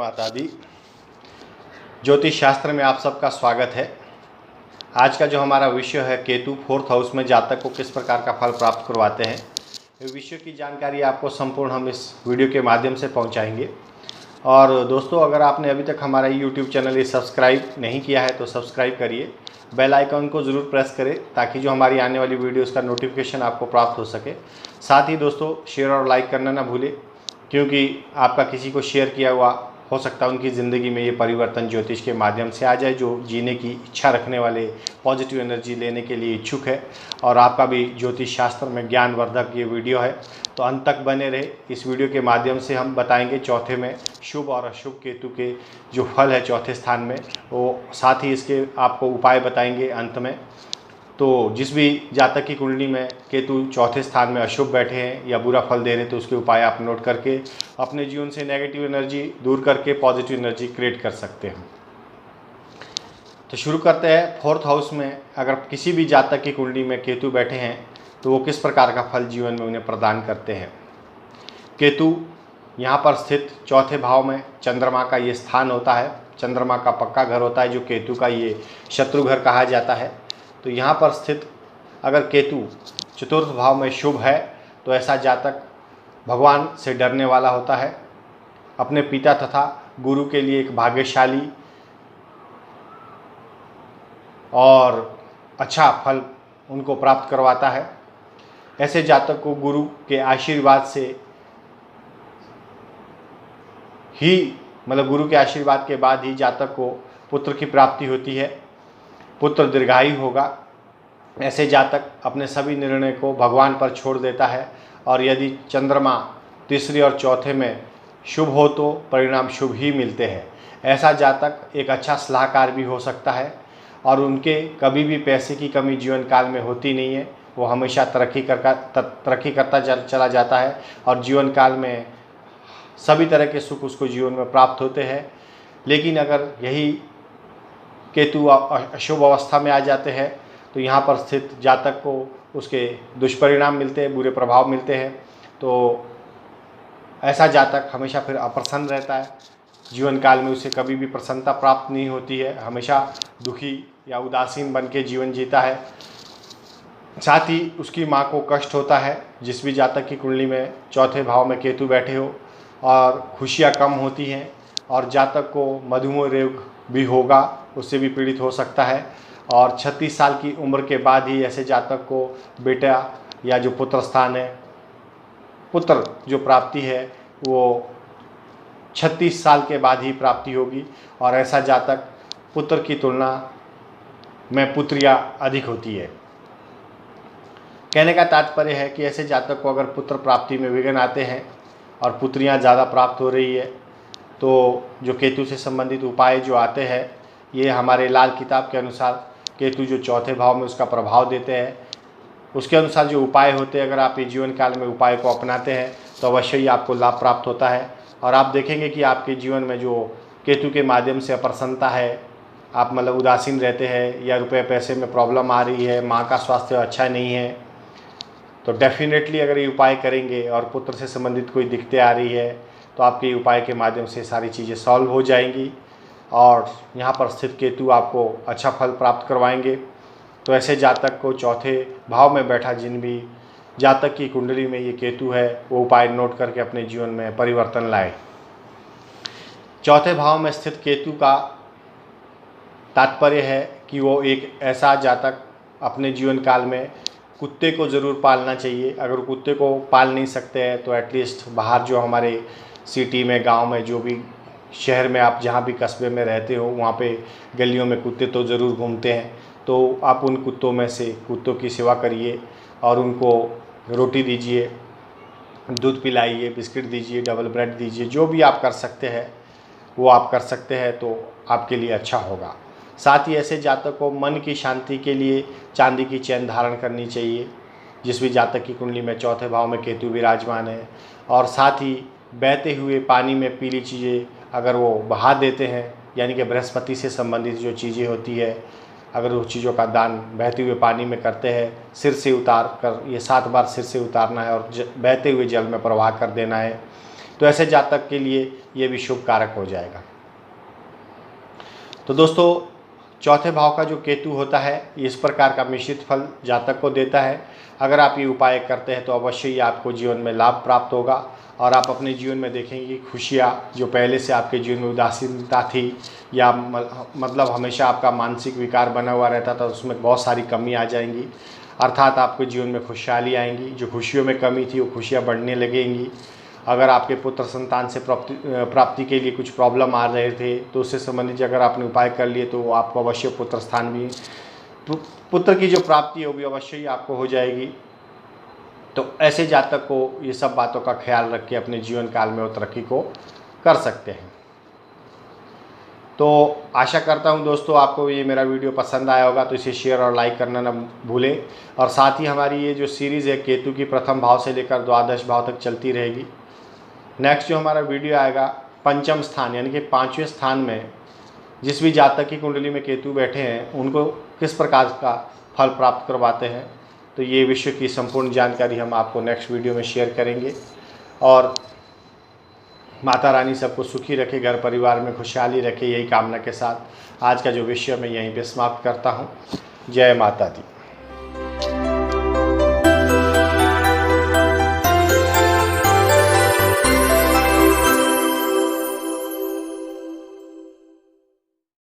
माता दी। ज्योतिष शास्त्र में आप सबका स्वागत है। आज का जो हमारा विषय है, केतु 4th हाउस में जातक को किस प्रकार का फल प्राप्त करवाते हैं, इस विषय की जानकारी आपको संपूर्ण हम इस वीडियो के माध्यम से पहुंचाएंगे। और दोस्तों, अगर आपने अभी तक हमारा यूट्यूब चैनल सब्सक्राइब नहीं किया है तो सब्सक्राइब करिए, बेल आइकन को ज़रूर प्रेस करें ताकि जो हमारी आने वाली वीडियोस का नोटिफिकेशन आपको प्राप्त हो सके। साथ ही दोस्तों, शेयर और लाइक करना ना भूलें, क्योंकि आपका किसी को शेयर किया हुआ हो सकता है उनकी ज़िंदगी में ये परिवर्तन ज्योतिष के माध्यम से आ जाए, जो जीने की इच्छा रखने वाले, पॉजिटिव एनर्जी लेने के लिए इच्छुक है। और आपका भी ज्योतिष शास्त्र में ज्ञानवर्धक ये वीडियो है, तो अंत तक बने रहे। इस वीडियो के माध्यम से हम बताएंगे चौथे में शुभ और अशुभ केतु के जो फल है चौथे स्थान में, वो साथ ही इसके आपको उपाय बताएंगे अंत में। तो जिस भी जातक की कुंडली में केतु चौथे स्थान में अशुभ बैठे हैं या बुरा फल दे रहे हैं, तो उसके उपाय आप नोट करके अपने जीवन से नेगेटिव एनर्जी दूर करके पॉजिटिव एनर्जी क्रिएट कर सकते हैं। तो शुरू करते हैं। 4th हाउस में अगर किसी भी जातक की कुंडली में केतु बैठे हैं तो वो किस प्रकार का फल जीवन में उन्हें प्रदान करते हैं। केतु यहाँ पर स्थित चौथे भाव में चंद्रमा का ये स्थान होता है, चंद्रमा का पक्का घर होता है, जो केतु का ये शत्रु घर कहा जाता है। तो यहाँ पर स्थित अगर केतु 4th भाव में शुभ है तो ऐसा जातक भगवान से डरने वाला होता है, अपने पिता तथा गुरु के लिए एक भाग्यशाली और अच्छा फल उनको प्राप्त करवाता है। ऐसे जातक को गुरु के आशीर्वाद से ही, मतलब गुरु के आशीर्वाद के बाद ही जातक को पुत्र की प्राप्ति होती है, पुत्र दीर्घायु होगा। ऐसे जातक अपने सभी निर्णय को भगवान पर छोड़ देता है, और यदि चंद्रमा 3रे और 4थे में शुभ हो तो परिणाम शुभ ही मिलते हैं। ऐसा जातक एक अच्छा सलाहकार भी हो सकता है, और उनके कभी भी पैसे की कमी जीवन काल में होती नहीं है। वो हमेशा तरक्की करता चला जाता है, और जीवन काल में सभी तरह के सुख उसको जीवन में प्राप्त होते हैं। लेकिन अगर यही केतु अशुभ अवस्था में आ जाते हैं तो यहाँ पर स्थित जातक को उसके दुष्परिणाम मिलते हैं, बुरे प्रभाव मिलते हैं। तो ऐसा जातक हमेशा फिर अप्रसन्न रहता है, जीवन काल में उसे कभी भी प्रसन्नता प्राप्त नहीं होती है, हमेशा दुखी या उदासीन बन के जीवन जीता है। साथ ही उसकी माँ को कष्ट होता है। जिस भी जातक की कुंडली में चौथे भाव में केतु बैठे हो और खुशियाँ कम होती हैं, और जातक को मधुमेह रोग भी होगा, उससे भी पीड़ित हो सकता है। और 36 साल की उम्र के बाद ही ऐसे जातक को बेटा या जो पुत्र स्थान है, पुत्र जो प्राप्ति है, वो 36 साल के बाद ही प्राप्ति होगी। और ऐसा जातक पुत्र की तुलना में पुत्रियाँ अधिक होती है। कहने का तात्पर्य है कि ऐसे जातक को अगर पुत्र प्राप्ति में विघ्न आते हैं और पुत्रियाँ ज़्यादा प्राप्त हो रही है, तो जो केतु से संबंधित उपाय जो आते हैं, ये हमारे लाल किताब के अनुसार केतु जो चौथे भाव में उसका प्रभाव देते हैं, उसके अनुसार जो उपाय होते हैं, अगर आप ये जीवन काल में उपाय को अपनाते हैं तो अवश्य ही आपको लाभ प्राप्त होता है। और आप देखेंगे कि आपके जीवन में जो केतु के माध्यम से अप्रसन्नता है, आप मतलब उदासीन रहते हैं, या रुपये पैसे में प्रॉब्लम आ रही है, माँ का स्वास्थ्य अच्छा नहीं है, तो डेफिनेटली अगर ये उपाय करेंगे और पुत्र से संबंधित कोई दिक्कतें आ रही है तो आपके उपाय के माध्यम से सारी चीज़ें सॉल्व हो जाएंगी, और यहाँ पर स्थित केतु आपको अच्छा फल प्राप्त करवाएंगे। तो ऐसे जातक को चौथे भाव में बैठा जिन भी जातक की कुंडली में ये केतु है, वो उपाय नोट करके अपने जीवन में परिवर्तन लाए। चौथे भाव में स्थित केतु का तात्पर्य है कि वो एक ऐसा जातक अपने जीवन काल में कुत्ते को ज़रूर पालना चाहिए। अगर कुत्ते को पाल नहीं सकते हैं तो एटलीस्ट बाहर जो हमारे सिटी में, गांव में, जो भी शहर में आप जहां भी कस्बे में रहते हो, वहां पे गलियों में कुत्ते तो ज़रूर घूमते हैं। तो आप उन कुत्तों में से कुत्तों की सेवा करिए, और उनको रोटी दीजिए, दूध पिलाइए, बिस्किट दीजिए, डबल ब्रेड दीजिए, जो भी आप कर सकते हैं वो आप कर सकते हैं, तो आपके लिए अच्छा होगा। साथ ही ऐसे जातक को मन की शांति के लिए चांदी की चैन धारण करनी चाहिए, जिस भी जातक की कुंडली में चौथे भाव में केतु विराजमान है। और साथ ही बहते हुए पानी में पीली चीज़ें अगर वो बहा देते हैं, यानी कि बृहस्पति से संबंधित जो चीज़ें होती है, अगर उस चीज़ों का दान बहते हुए पानी में करते हैं, सिर से उतार कर, ये 7 बार सिर से उतारना है और बहते हुए जल में प्रवाह कर देना है। तो ऐसे जातक के लिए ये भी शुभ कारक हो जाएगा। तो दोस्तों, चौथे भाव का जो केतु होता है इस प्रकार का मिश्रित फल जातक को देता है। अगर आप ये उपाय करते हैं तो अवश्य ही आपको जीवन में लाभ प्राप्त होगा और आप अपने जीवन में देखेंगे कि खुशियाँ जो पहले से आपके जीवन में उदासीनता थी या मतलब हमेशा आपका मानसिक विकार बना हुआ रहता था, उसमें बहुत सारी कमी आ जाएंगी। अर्थात आपके जीवन में खुशहाली आएंगी। जो खुशियों में कमी थी वो खुशियाँ बढ़ने लगेंगी। अगर आपके पुत्र संतान से प्राप्ति के लिए कुछ प्रॉब्लम आ रहे थे तो उससे संबंधित अगर आपने उपाय कर लिए तो आपको अवश्य पुत्र स्थान भी, पुत्र की जो प्राप्ति है वो भी अवश्य ही आपको हो जाएगी। तो ऐसे जातक को ये सब बातों का ख्याल रख के अपने जीवन काल में वो तरक्की को कर सकते हैं। तो आशा करता हूँ दोस्तों आपको ये मेरा वीडियो पसंद आया होगा, तो इसे शेयर और लाइक करना ना भूलें। और साथ ही हमारी ये जो सीरीज़ है केतु की प्रथम भाव से लेकर द्वादश भाव तक चलती रहेगी। नेक्स्ट जो हमारा वीडियो आएगा पंचम स्थान यानी कि 5वें स्थान में जिस भी जातक की कुंडली में केतु बैठे हैं उनको किस प्रकार का फल प्राप्त करवाते हैं, तो ये विषय की संपूर्ण जानकारी हम आपको नेक्स्ट वीडियो में शेयर करेंगे। और माता रानी सबको सुखी रखे, घर परिवार में खुशहाली रखे, यही कामना के साथ आज का जो विषय मैं यहीं पे समाप्त करता हूँ। जय माता दी।